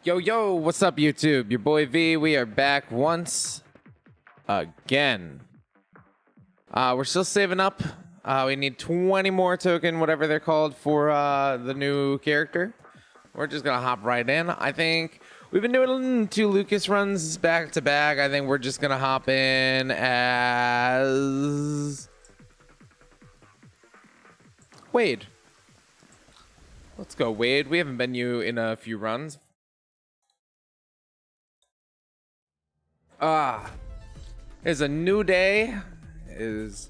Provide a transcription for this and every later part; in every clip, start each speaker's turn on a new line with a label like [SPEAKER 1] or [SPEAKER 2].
[SPEAKER 1] Yo, what's up, YouTube? Your boy V. We are back once again. We're still saving up. We need 20 more token, whatever they're called, for the new character. We're just gonna hop right in. I think we've been doing 2 Lucas runs back to back. I think we're just gonna hop in as Wade. Let's go, Wade. We haven't been you in a few runs. It's a new day. It's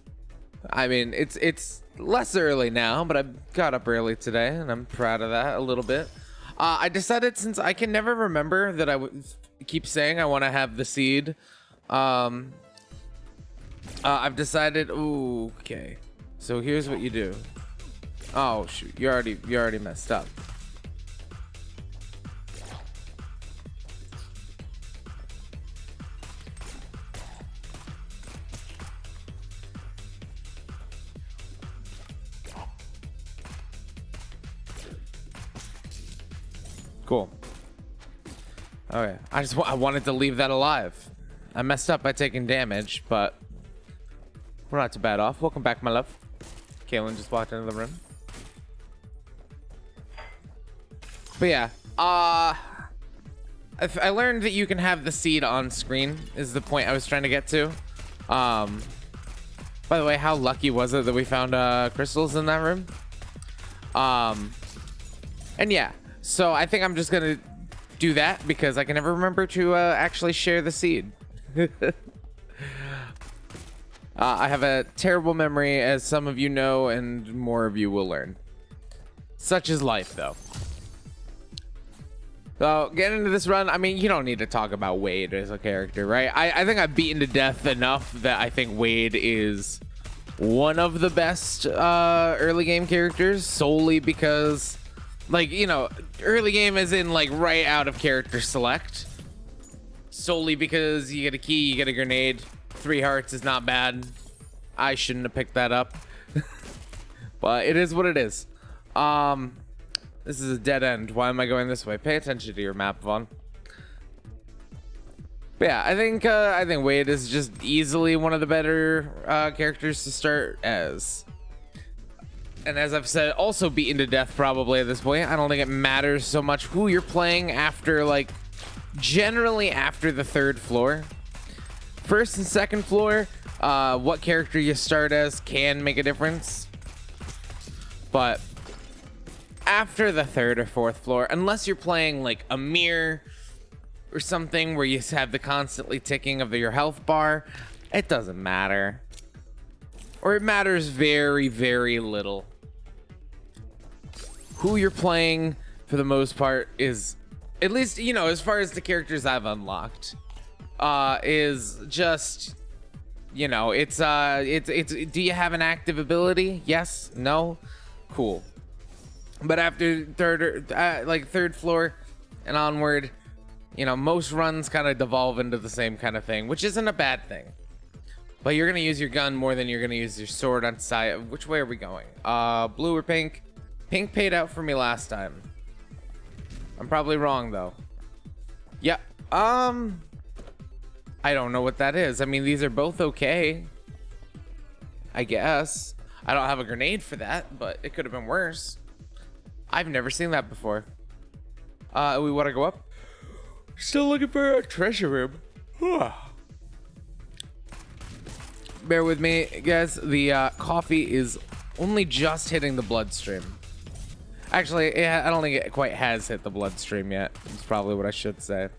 [SPEAKER 1] less early now, but I got up early today and I'm proud of that a little bit. I decided, since I can never remember that I keep saying I want to have the seed, I've decided, ooh, okay, so here's what you do. Oh shoot, you already messed up. Cool. Okay, I wanted to leave that alive. I messed up by taking damage, but we're not too bad off. Welcome back, my love. Kaylin just walked into the room. But yeah, I learned that you can have the seed on screen is the point I was trying to get to. By the way, how lucky was it that we found crystals in that room? And yeah. So I think I'm just gonna do that because I can never remember to actually share the seed. I have a terrible memory, as some of you know, and more of you will learn. Such is life, though. So getting into this run, I mean, you don't need to talk about Wade as a character, right? I think I've beaten to death enough that I think Wade is one of the best early game characters, solely because, like, you know, early game is in like right out of character select, solely because you get a key, you get a grenade. 3 hearts is not bad. I shouldn't have picked that up. But it is what it is. This is a dead end. Why am I going this way? Pay attention to your map, Vaughn. But yeah, I think Wade is just easily one of the better characters to start as. And as I've said, also beaten to death probably at this point. I don't think it matters so much who you're playing after, like, generally after the 3rd floor. 1st and 2nd floor, what character you start as can make a difference. But after the 3rd or 4th floor, unless you're playing like a mirror or something where you have the constantly ticking of your health bar, it doesn't matter. Or it matters very, very little. Who you're playing, for the most part, is, at least, you know, as far as the characters I've unlocked, is just, you know, it's do you have an active ability? Yes? No? Cool. But after 3rd floor and onward, you know, most runs kind of devolve into the same kind of thing, which isn't a bad thing. But you're gonna use your gun more than you're gonna use your sword on side. Which way are we going? Blue or pink? Pink paid out for me last time. I'm probably wrong though. Yeah. I don't know what that is. I mean, these are both okay, I guess. I don't have a grenade for that, but it could have been worse. I've never seen that before. We want to go up. Still looking for a treasure room. Bear with me, guys. The coffee is only just hitting the bloodstream. Actually, I don't think it quite has hit the bloodstream yet. That's probably what I should say.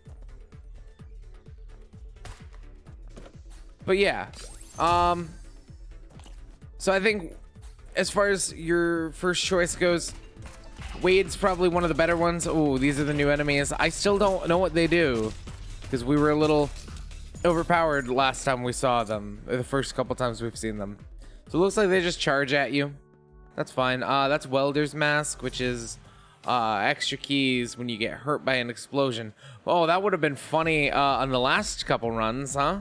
[SPEAKER 1] But yeah, so I think as far as your first choice goes, Wade's probably one of the better ones. Oh, these are the new enemies. I still don't know what they do because we were a little overpowered last time we saw them, the first couple times we've seen them. So it looks like they just charge at you. That's fine. That's Welder's Mask, which is extra keys when you get hurt by an explosion. Oh, that would have been funny on the last couple runs, huh?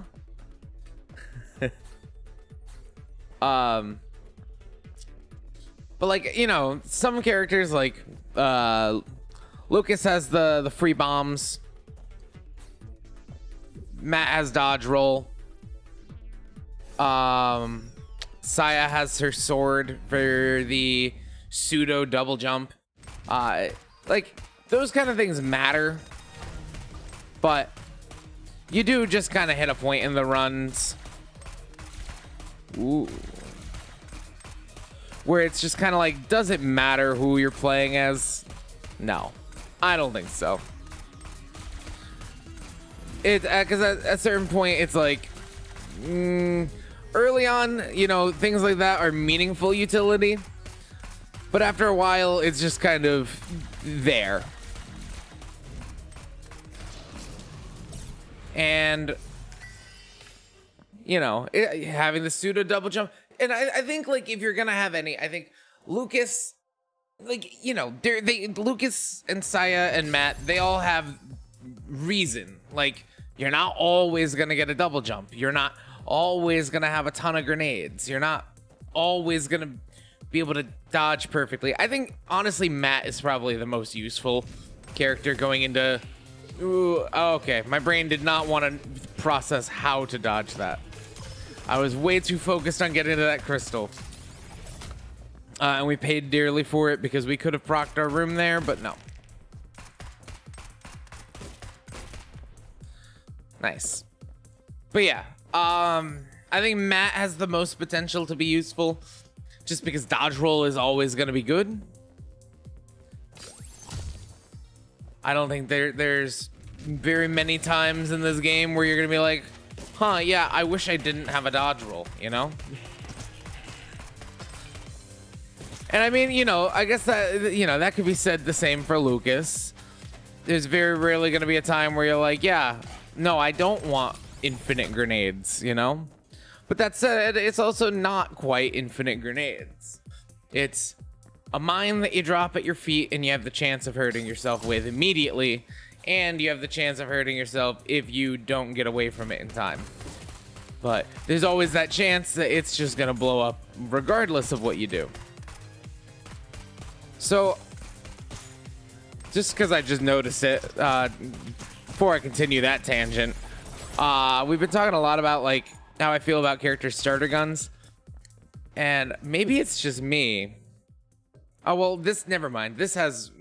[SPEAKER 1] But like, you know, some characters like Lucas has the free bombs. Matt has dodge roll. Saya has her sword for the pseudo double jump. Like those kind of things matter, but you do just kind of hit a point in the runs. Ooh. Where it's just kind of like, does it matter who you're playing as? No, I don't think so. It because at a certain point it's like early on, you know, things like that are meaningful utility, but after a while it's just kind of there. And you know, having the pseudo double jump, and I think like if you're gonna have any, I think Lucas, like, you know, Lucas and Saya and Matt, they all have reason. Like, you're not always gonna get a double jump. You're not always gonna have a ton of grenades. You're not always gonna be able to dodge perfectly. I think honestly Matt is probably the most useful character going into. Ooh, okay, my brain did not want to process how to dodge that. I was way too focused on getting to that crystal. And we paid dearly for it because we could have procced our room there, but no. Nice. But yeah, I think Matt has the most potential to be useful just because dodge roll is always going to be good. I don't think there's very many times in this game where you're going to be like, huh, yeah, I wish I didn't have a dodge roll, you know? And I mean, you know, I guess that, you know, that could be said the same for Lucas. There's very rarely going to be a time where you're like, yeah, no, I don't want infinite grenades, you know? But that said, it's also not quite infinite grenades. It's a mine that you drop at your feet and you have the chance of hurting yourself with immediately, and you have the chance of hurting yourself if you don't get away from it in time. But there's always that chance that it's just gonna blow up regardless of what you do. So, just because I just noticed it, before I continue that tangent, we've been talking a lot about like how I feel about character starter guns, and maybe it's just me. Oh well, never mind. This has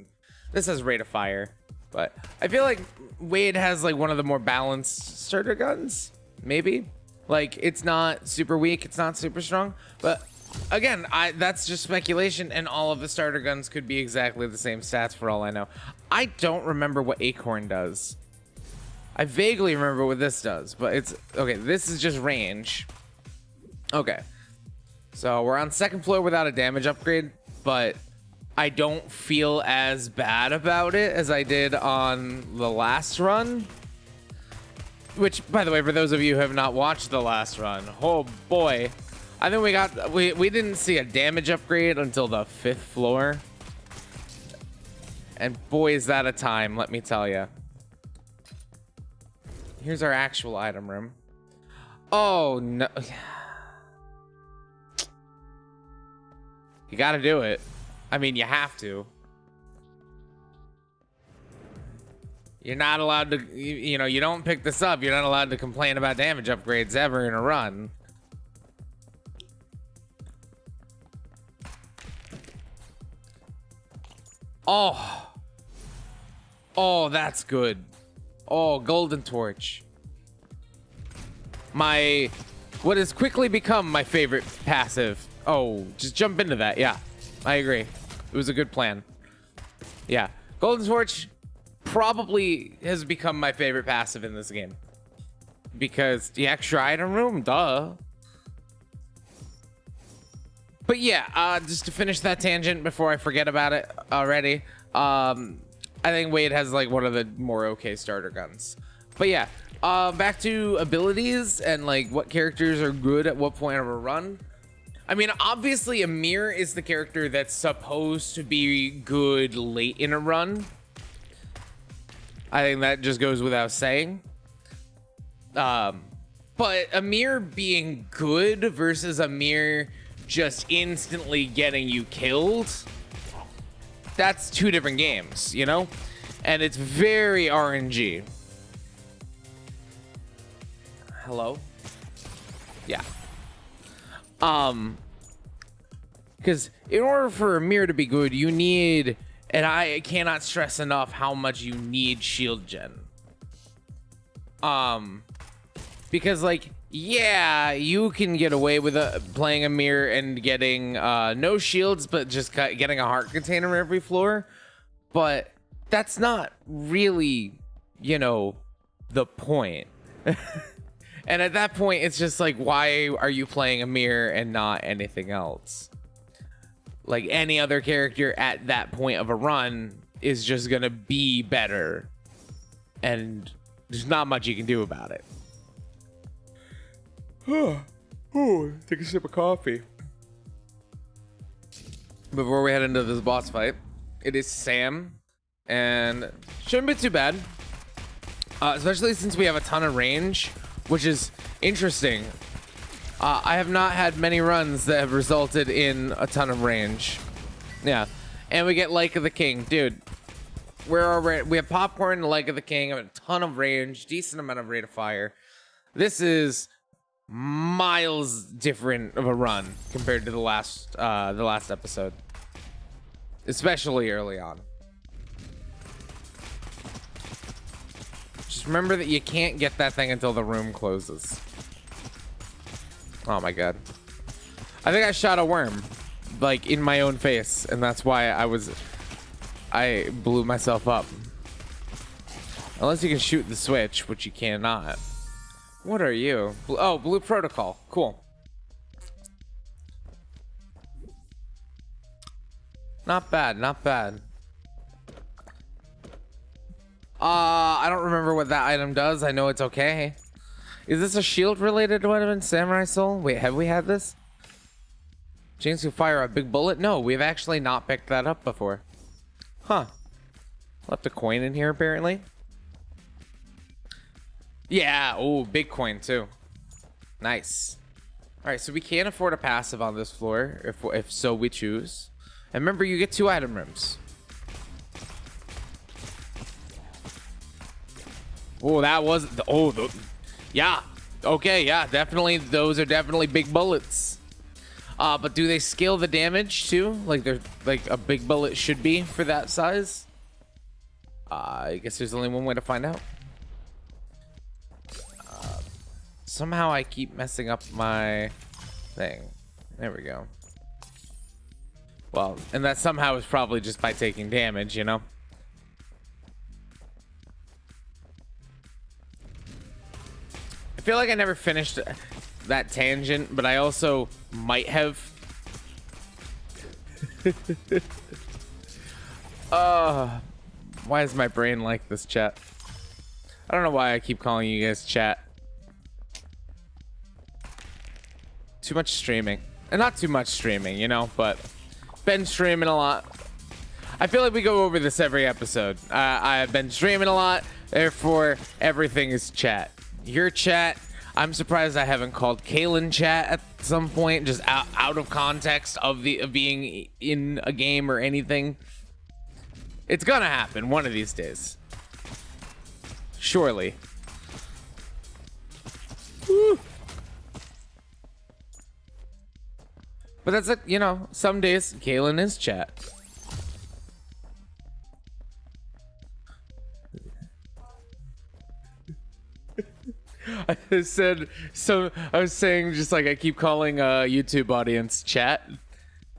[SPEAKER 1] rate of fire, but I feel like Wade has like one of the more balanced starter guns. Maybe, like, it's not super weak, it's not super strong, but again, that's just speculation, and all of the starter guns could be exactly the same stats for all I know. I don't remember what Acorn does. I vaguely remember what this does, but it's okay. This is just range. Okay, so we're on second floor without a damage upgrade, but I don't feel as bad about it as I did on the last run. Which, by the way, for those of you who have not watched the last run, oh boy, I think we didn't see a damage upgrade until the 5th floor, and boy is that a time, let me tell you. Here's our actual item room. Oh no, you gotta do it. I mean, you have to. You're not allowed to, you know, you don't pick this up, you're not allowed to complain about damage upgrades ever in a run. Oh. Oh, that's good. Oh, golden torch. What has quickly become my favorite passive. Oh, just jump into that. Yeah, I agree. It was a good plan. Yeah, golden torch probably has become my favorite passive in this game because the extra item room, duh. But yeah, just to finish that tangent before I forget about it already, I think Wade has like one of the more okay starter guns. But yeah, back to abilities and like what characters are good at what point of a run. I mean, obviously Amir is the character that's supposed to be good late in a run. I think that just goes without saying. But Amir being good versus Amir just instantly getting you killed, that's two different games, you know? and it's very RNG. Hello? Yeah. Because in order for a mirror to be good, you need, and I cannot stress enough how much you need shield gen. Because like, yeah, you can get away with playing a mirror and getting no shields, but just getting a heart container every floor. But that's not really, you know, the point. And at that point, it's just like, why are you playing a mirror and not anything else? Like, any other character at that point of a run is just gonna be better. And there's not much you can do about it. Take a sip of coffee. Before we head into this boss fight, it is Sam. And shouldn't be too bad. Especially since we have a ton of range, which is interesting. I have not had many runs that have resulted in a ton of range. Yeah. And we get Like of the King. Dude, we're already, we have popcorn and Like of the King. I have a ton of range, decent amount of rate of fire. This is miles different of a run compared to the last episode. Especially early on. Just remember that you can't get that thing until the room closes. Oh my god. I think I shot a worm, like, in my own face, and that's why I blew myself up. Unless you can shoot the switch, which you cannot. What are you? Oh, Blue Protocol. Cool. Not bad, not bad. I don't remember what that item does. I know it's okay. Is this a shield related weapon? Samurai Soul? Wait, have we had this? Chains who fire a big bullet? No, we've actually not picked that up before. Huh. Left a coin in here apparently. Yeah, oh, big coin too. Nice. Alright, so we can't afford a passive on this floor if so we choose. And remember, you get 2 item rooms. Oh, that was the yeah. Okay, yeah, definitely. Those are definitely big bullets. But do they scale the damage too? Like they're like a big bullet should be for that size? I guess there's only one way to find out. Somehow I keep messing up my thing. There we go. Well, and that somehow is probably just by taking damage, you know? I feel like I never finished that tangent, but I also might have. Why is my brain like this, chat? I don't know why I keep calling you guys chat. Too much streaming. And not too much streaming, you know, but been streaming a lot. I feel like we go over this every episode. I've been streaming a lot, therefore everything is chat. Your chat. I'm surprised I haven't called Kaylin chat at some point, just out of context of being in a game or anything. It's gonna happen one of these days. Surely. Woo. But that's it, you know, some days Kaylin is chat. I said, so I was saying just like I keep calling YouTube audience chat.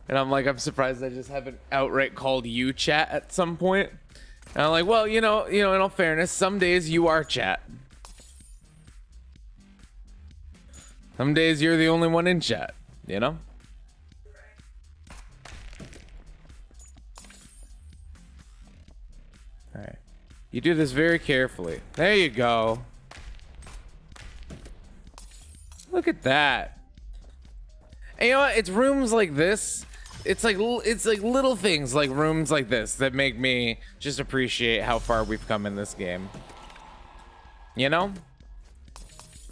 [SPEAKER 1] And I'm like, I'm surprised I just haven't outright called you chat at some point. And I'm like, well, you know, in all fairness, some days you are chat. Some days you're the only one in chat, you know? All right. You do this very carefully. There you go. Look at that. And you know what? It's rooms like this. It's like little things like rooms like this that make me just appreciate how far we've come in this game. You know?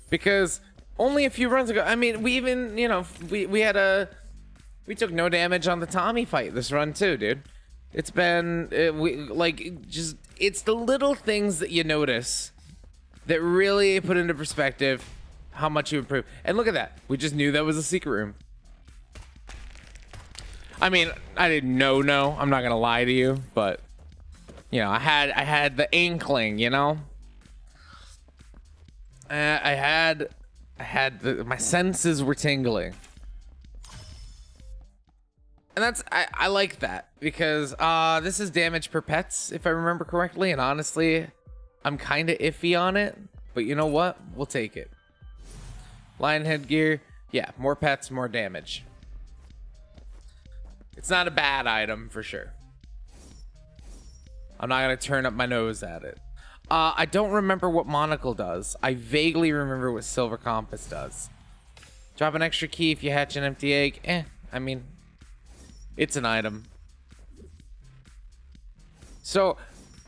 [SPEAKER 1] Because only a few runs ago, I mean, we even, you know, we took no damage on the Tommy fight this run too, dude. It's been it's the little things that you notice that really put into perspective how much you improve. And look at that. We just knew that was a secret room. I mean, I didn't know. I'm not gonna lie to you, but you know, I had the inkling. You know, my senses were tingling. And that's, I like that because this is damage per pets, if I remember correctly. And honestly, I'm kind of iffy on it, but you know what? We'll take it. Lion headgear. Yeah, more pets, more damage. It's not a bad item for sure. I'm not going to turn up my nose at it. I don't remember what Monocle does. I vaguely remember what Silver Compass does. Drop an extra key if you hatch an empty egg. I mean, it's an item. So,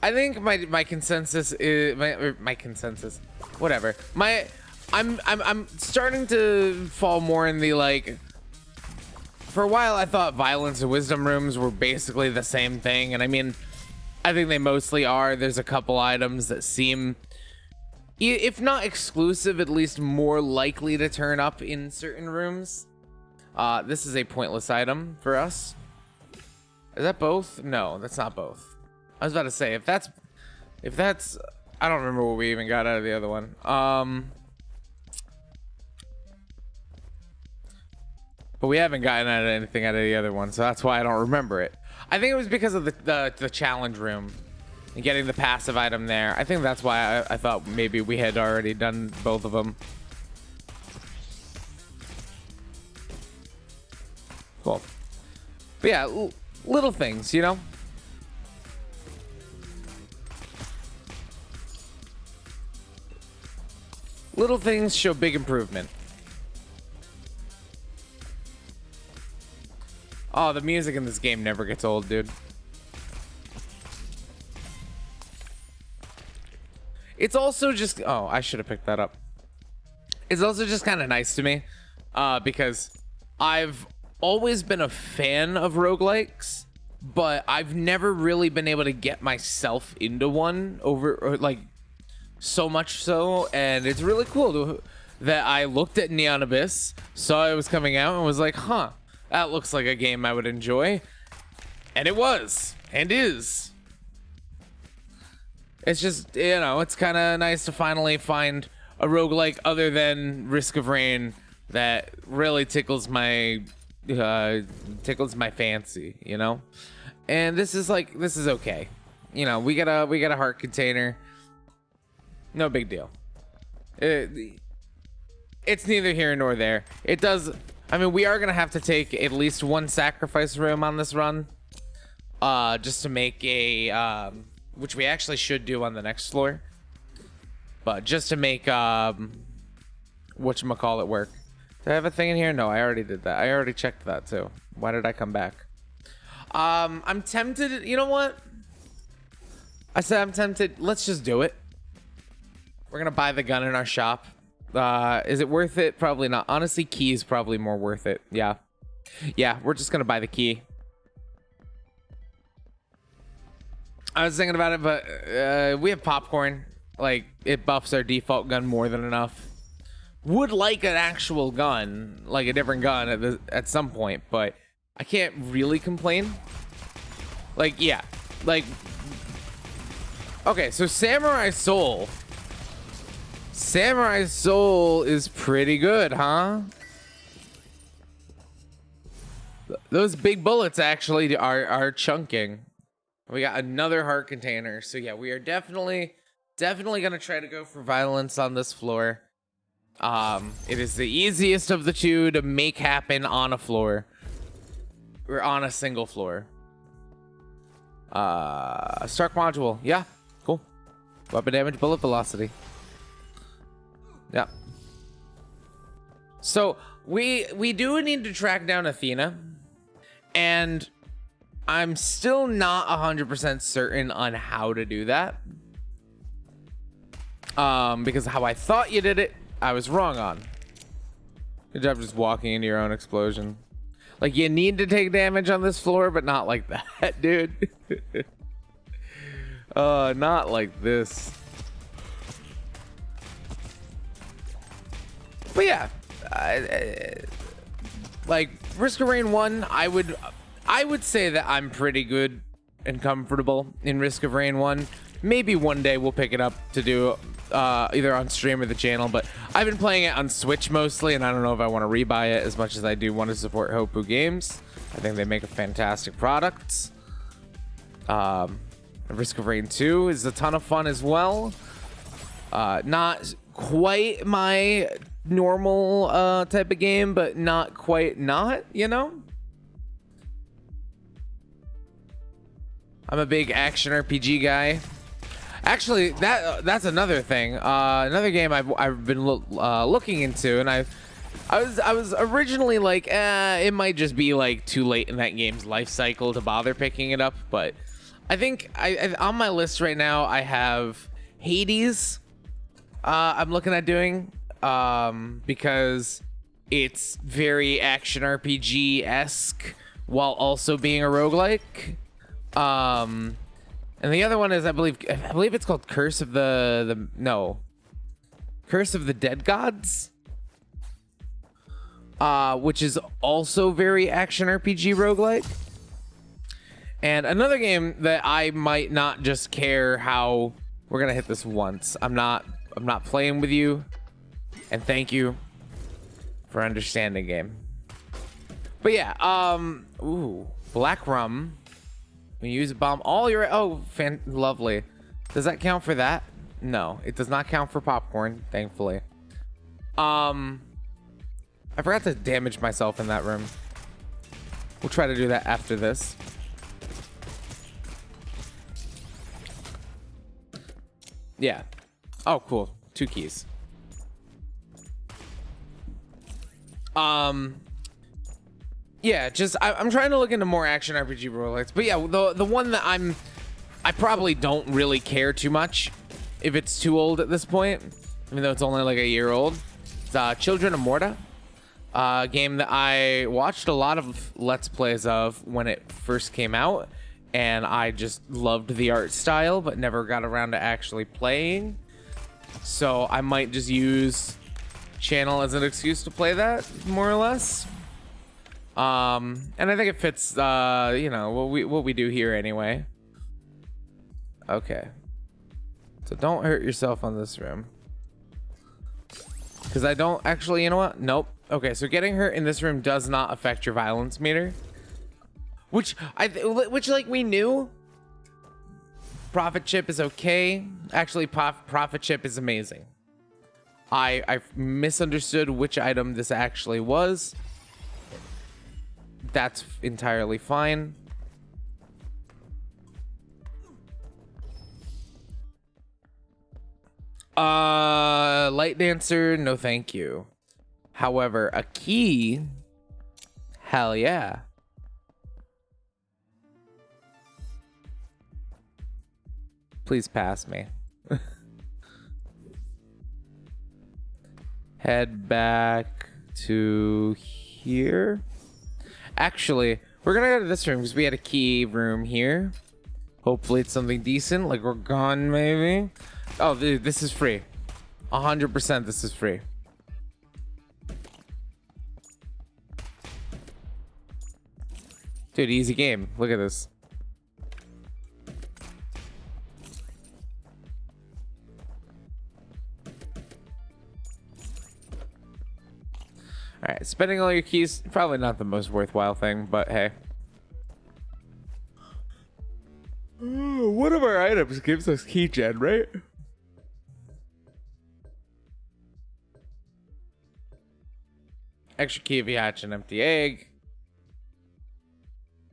[SPEAKER 1] I think my consensus is my consensus. Whatever. I'm starting to fall more in the like. For a while, I thought violence and wisdom rooms were basically the same thing, and I mean, I think they mostly are. There's a couple items that seem, if not exclusive, at least more likely to turn up in certain rooms. This is a pointless item for us. Is that both? No, that's not both. I was about to say, if that's, I don't remember what we even got out of the other one. But we haven't gotten out of anything out of the other one, so that's why I don't remember it. I think it was because of the challenge room and getting the passive item there. I think that's why I thought maybe we had already done both of them. Cool. But yeah, little things, you know? Little things show big improvement. Oh, the music in this game never gets old, dude. It's also just... Oh, I should have picked that up. It's also just kind of nice to me. Because I've always been a fan of roguelikes. But I've never really been able to get myself into one like so much so. And it's really cool that I looked at Neon Abyss, saw it was coming out, and was like, huh. That looks like a game I would enjoy. And it was. And is. It's just, you know, it's kind of nice to finally find a roguelike other than Risk of Rain that really tickles my fancy, you know? And this is like, this is okay. You know, we got a heart container. No big deal. It's neither here nor there. It does... I mean, we are going to have to take at least one sacrifice room on this run. Just to make a... which we actually should do on the next floor. But just to make... whatchamacallit work. Did I have a thing in here? No, I already did that. I already checked that too. Why did I come back? I'm tempted... You know what? I said I'm tempted. Let's just do it. We're going to buy the gun in our shop. Is it worth it? Probably not. Honestly, key is probably more worth it. Yeah, we're just gonna buy the key. I was thinking about it, but we have popcorn. Like, it buffs our default gun more than enough. Would like an actual gun, like a different gun at some point, but I can't really complain. Like, yeah, like, okay, so Samurai Soul is pretty good, huh? Those big bullets actually are chunking. We got another heart container. So yeah, we are definitely gonna try to go for violence on this floor. It is the easiest of the two to make happen on a floor. We're on a single floor. Stark module. Yeah, cool. Weapon damage, bullet velocity. Yeah. So we do need to track down Athena, and I'm still not 100% certain on how to do that. Because how I thought you did it, I was wrong on. Good job just walking into your own explosion. Like, you need to take damage on this floor, but not like that, dude. Not like this. But yeah, like Risk of Rain 1, I would say that I'm pretty good and comfortable in Risk of Rain 1. Maybe one day we'll pick it up to do either on stream or the channel, but I've been playing it on Switch mostly, and I don't know if I want to rebuy it as much as I do want to support Hopu Games. I think they make a fantastic product. Risk of Rain 2 is a ton of fun as well. Not quite my normal type of game, but not quite not, you know? I'm a big action RPG guy. Actually, that's another thing. Another game I've been looking into, and I was originally like, it might just be like too late in that game's life cycle to bother picking it up. But I think I on my list right now I have Hades. I'm looking at doing because it's very action RPG-esque while also being a roguelike. And the other one is I believe it's called Curse of the Dead Gods, which is also very action RPG roguelike. And another game that I might not just care how we're gonna hit this once. I'm not playing with you, and thank you for understanding, game. But yeah, ooh, black rum. When you use a bomb, all your lovely. Does that count for that? No, it does not count for popcorn, thankfully. I forgot to damage myself in that room. We'll try to do that after this. Yeah. Oh, cool. 2 keys. Yeah, just I'm trying to look into more action RPG roguelikes, but yeah, the one that I probably don't really care too much if it's too old at this point, even though it's only like a year old. It's Children of Morta, a game that I watched a lot of Let's Plays of when it first came out, and I just loved the art style, but never got around to actually playing. So I might just use channel as an excuse to play that, more or less. And I think it fits, you know, what we do here anyway. Okay. So don't hurt yourself on this room. Because I don't actually, you know what? Nope. Okay, so getting hurt in this room does not affect your violence meter. Which like we knew. Profit chip is okay. Actually, profit chip is amazing. I misunderstood which item this actually was. That's entirely fine. Light dancer, no thank you. However, a key, hell yeah. Please pass me. Head back to here. Actually, we're gonna go to this room because we had a key room here. Hopefully it's something decent, like we're gone maybe. Oh, dude, this is free. 100% this is free. Dude, easy game. Look at this. All right, spending all your keys, probably not the most worthwhile thing, but hey. One of our items gives us key gen, right? Extra key if you hatch an empty egg.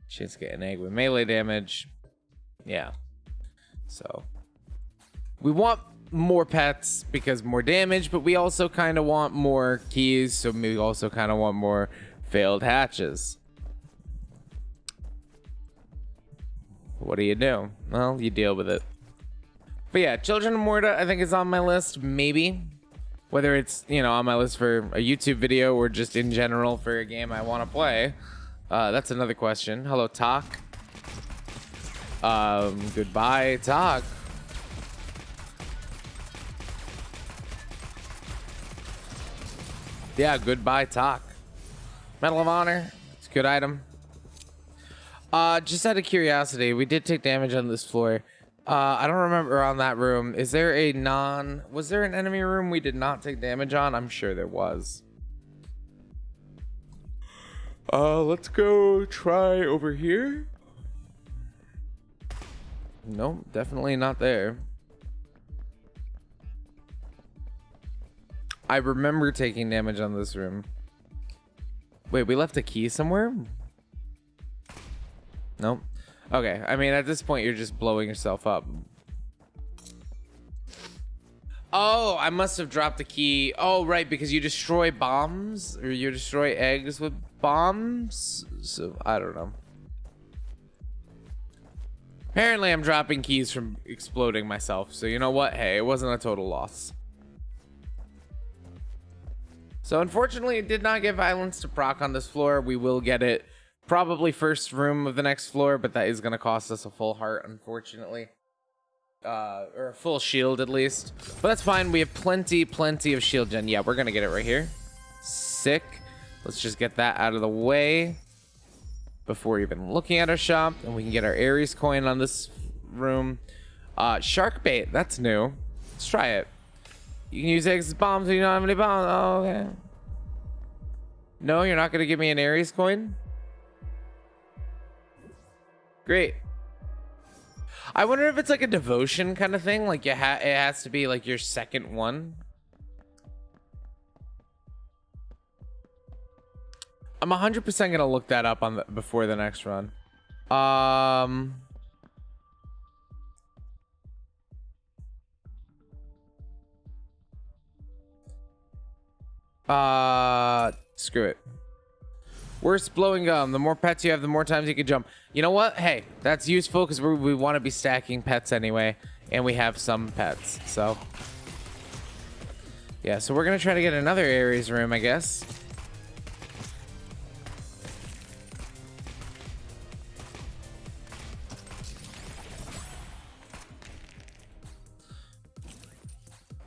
[SPEAKER 1] Chance to get an egg with melee damage. Yeah. So we want more pets because more damage, but we also kind of want more keys, so we also kind of want more failed hatches. What do you do? Well, you deal with it. But yeah, Children of Morta I think is on my list, maybe. Whether it's, you know, on my list for a YouTube video or just in general for a game I want to play. That's another question. Hello, Talk. Goodbye, Talk. Yeah, goodbye, Talk. Medal of Honor. It's a good item. Just out of curiosity, we did take damage on this floor. I don't remember on that room. Is there a was there an enemy room we did not take damage on? I'm sure there was. Let's go try over here. Nope, definitely not there. I remember taking damage on this room. Wait, we left a key somewhere? Nope. Okay, I mean, at this point, you're just blowing yourself up. Oh, I must have dropped the key. Oh, right, because you destroy bombs, or you destroy eggs with bombs. So, I don't know. Apparently, I'm dropping keys from exploding myself. So, you know what? Hey, it wasn't a total loss. So, unfortunately, it did not get violence to proc on this floor. We will get it probably first room of the next floor, but that is going to cost us a full heart, unfortunately. Or a full shield, at least. But that's fine. We have plenty of shield gen. Yeah, we're going to get it right here. Sick. Let's just get that out of the way before even looking at our shop. And we can get our Ares coin on this room. Shark bait. That's new. Let's try it. You can use eggs as bombs when you don't have any bombs. Oh, okay. No, you're not going to give me an Ares coin? Great. I wonder if it's like a devotion kind of thing. Like it has to be like your second one. I'm 100% going to look that up on before the next run. Screw it. Worst blowing gum. The more pets you have, the more times you can jump. You know what? Hey, that's useful because we want to be stacking pets anyway, and we have some pets. So, yeah. So we're gonna try to get another Ares room, I guess.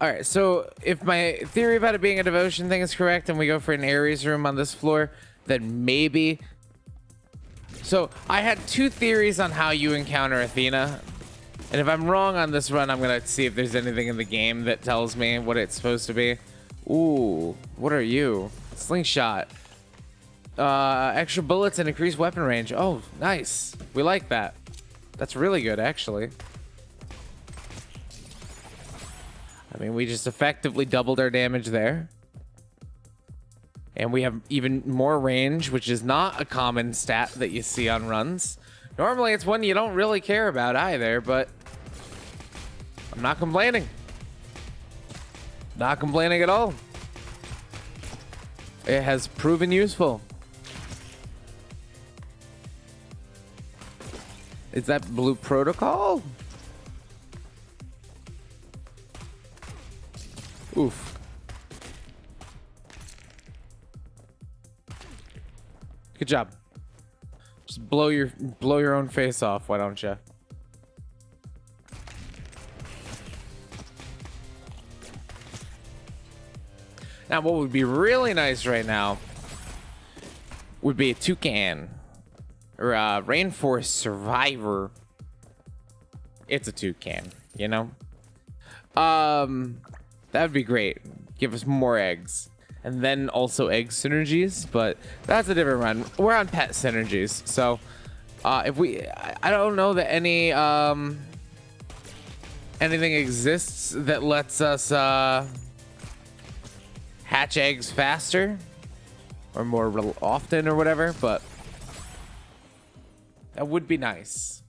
[SPEAKER 1] All right. So if my theory about it being a devotion thing is correct, and we go for an Ares room on this floor, then maybe. So I had two theories on how you encounter Athena, and if I'm wrong on this run, I'm gonna see if there's anything in the game that tells me what it's supposed to be. Ooh, what are you? Slingshot. Extra bullets and increased weapon range. Oh, nice. We like that. That's really good, actually. I mean, we just effectively doubled our damage there. And we have even more range, which is not a common stat that you see on runs. Normally, it's one you don't really care about either, but I'm not complaining. Not complaining at all. It has proven useful. Is that blue protocol? Oof. Good job. Just blow your own face off, why don't you? Now, what would be really nice right now would be a toucan or a rainforest survivor. It's a toucan, you know? That would be great. Give us more eggs. And then also egg synergies, but that's a different run. We're on pet synergies, so if we, I don't know that anything exists that lets us hatch eggs faster or more often or whatever, but that would be nice.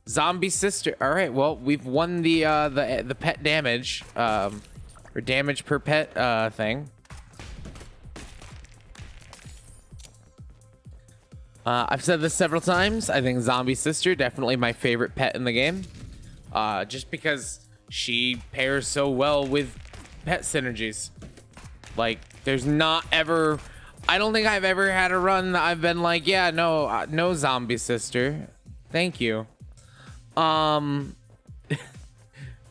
[SPEAKER 1] Zombie sister. All right, well, we've won the pet damage or damage per pet thing. I've said this several times. I think Zombie Sister, definitely my favorite pet in the game. Just because she pairs so well with pet synergies. Like, there's not ever I don't think I've ever had a run that I've been like, yeah, no, no zombie sister. Thank you.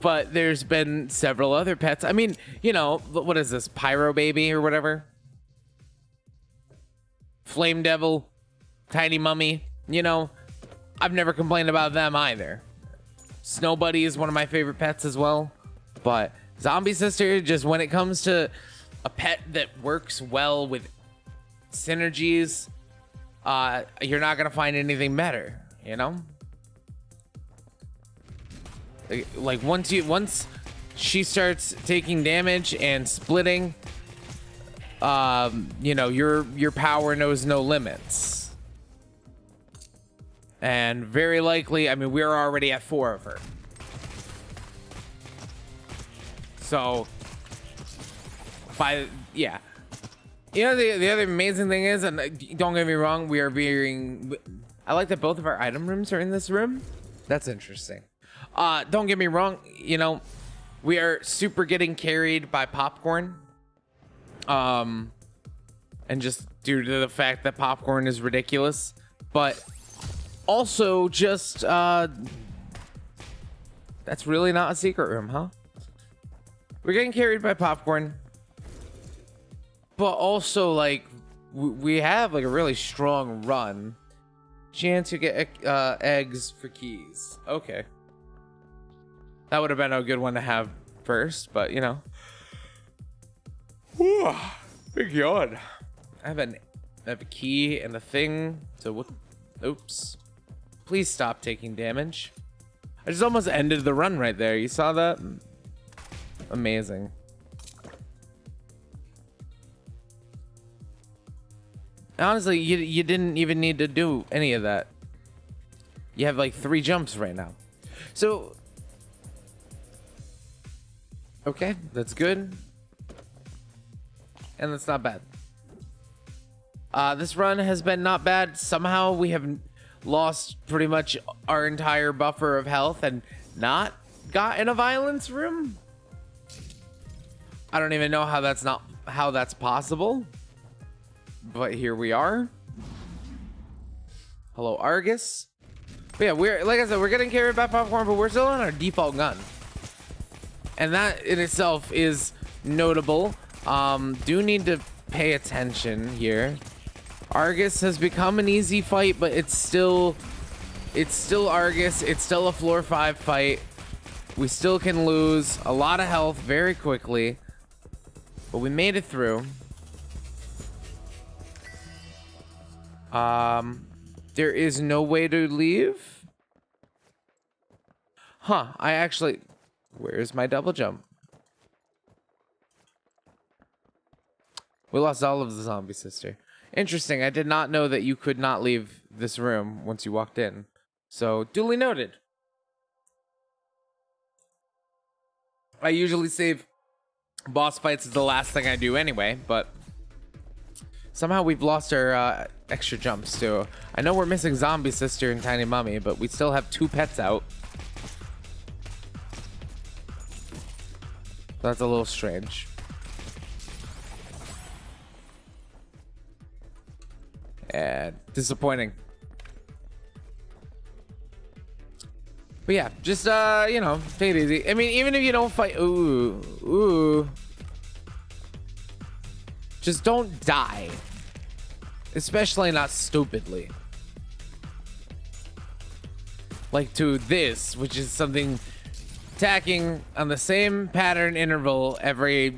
[SPEAKER 1] But there's been several other pets. I mean, you know, what is this? Pyro Baby or whatever? Flame Devil, Tiny Mummy. You know, I've never complained about them either. Snow Buddy is one of my favorite pets as well. But Zombie Sister, just when it comes to a pet that works well with synergies, you're not gonna find anything better, you know? Like once she starts taking damage and splitting, you know, your power knows no limits. And very likely, I mean, we're already at 4 of her. So yeah. You know, the other amazing thing is, and don't get me wrong, I like that both of our item rooms are in this room. That's interesting. Don't get me wrong, you know, we are super getting carried by Popcorn. And just due to the fact that Popcorn is ridiculous, but also just, that's really not a secret room, huh? We're getting carried by Popcorn, but also like we have like a really strong run. Chance to get eggs for keys. Okay. That would have been a good one to have first, but you know. Whew, big yawn. I have a key and a thing. So what? Oops. Please stop taking damage. I just almost ended the run right there. You saw that? Amazing. Honestly, you didn't even need to do any of that. You have like 3 jumps right now. So okay, that's good. And that's not bad. This run has been not bad. Somehow we have lost pretty much our entire buffer of health and not got in a violence room. I don't even know how that's possible. But here we are. Hello, Argus. But yeah, like I said, we're getting carried by Popcorn, but we're still on our default gun. And that in itself is notable. Do need to pay attention here. Argus has become an easy fight, but it's still Argus. It's still a floor 5 fight. We still can lose a lot of health very quickly, but we made it through. There is no way to leave. Huh, where's my double jump? We lost all of the zombie sister. Interesting. I did not know that you could not leave this room once you walked in. So, duly noted. I usually save boss fights as the last thing I do anyway, but somehow we've lost our extra jumps too. I know we're missing Zombie Sister and Tiny Mummy, but we still have 2 pets out. That's a little strange. And disappointing. But yeah, just you know, take it easy. I mean, even if you don't fight, ooh, just don't die. Especially not stupidly. Like to this, which is something attacking on the same pattern interval every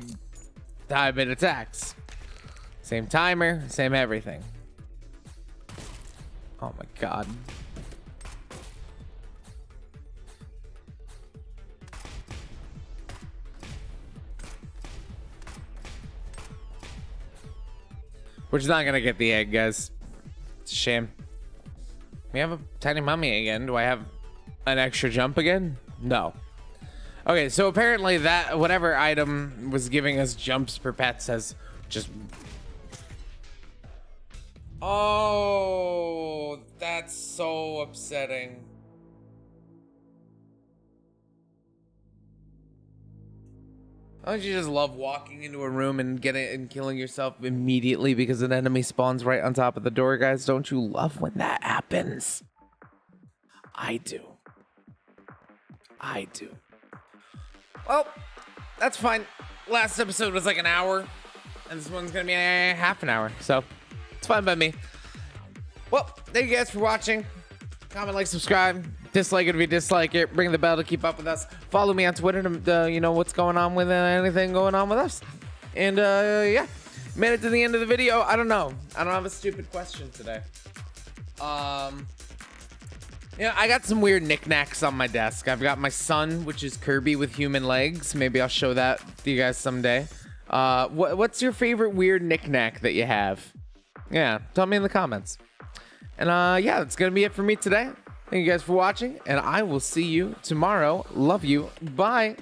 [SPEAKER 1] time it attacks. Same timer, same everything. Oh my god. We're just not gonna get the egg, guys. It's a shame. We have a Tiny Mummy again. Do I have an extra jump again? No. Okay, so apparently that whatever item was giving us jumps per pets has just... Oh, that's so upsetting. Don't you just love walking into a room and getting and killing yourself immediately because an enemy spawns right on top of the door, guys? Don't you love when that happens? I do. I do. Well, that's fine. Last episode was like an hour, and this one's gonna be half an hour, so it's fine by me. Well, thank you guys for watching. Comment, like, subscribe. Dislike it if you dislike it. Ring the bell to keep up with us. Follow me on Twitter to you know what's going on with anything going on with us. And yeah, made it to the end of the video. I don't know. I don't have a stupid question today. Yeah, I got some weird knickknacks on my desk. I've got my son, which is Kirby with human legs. Maybe I'll show that to you guys someday. What's your favorite weird knickknack that you have? Yeah, tell me in the comments. And yeah, that's gonna be it for me today. Thank you guys for watching, and I will see you tomorrow. Love you. Bye.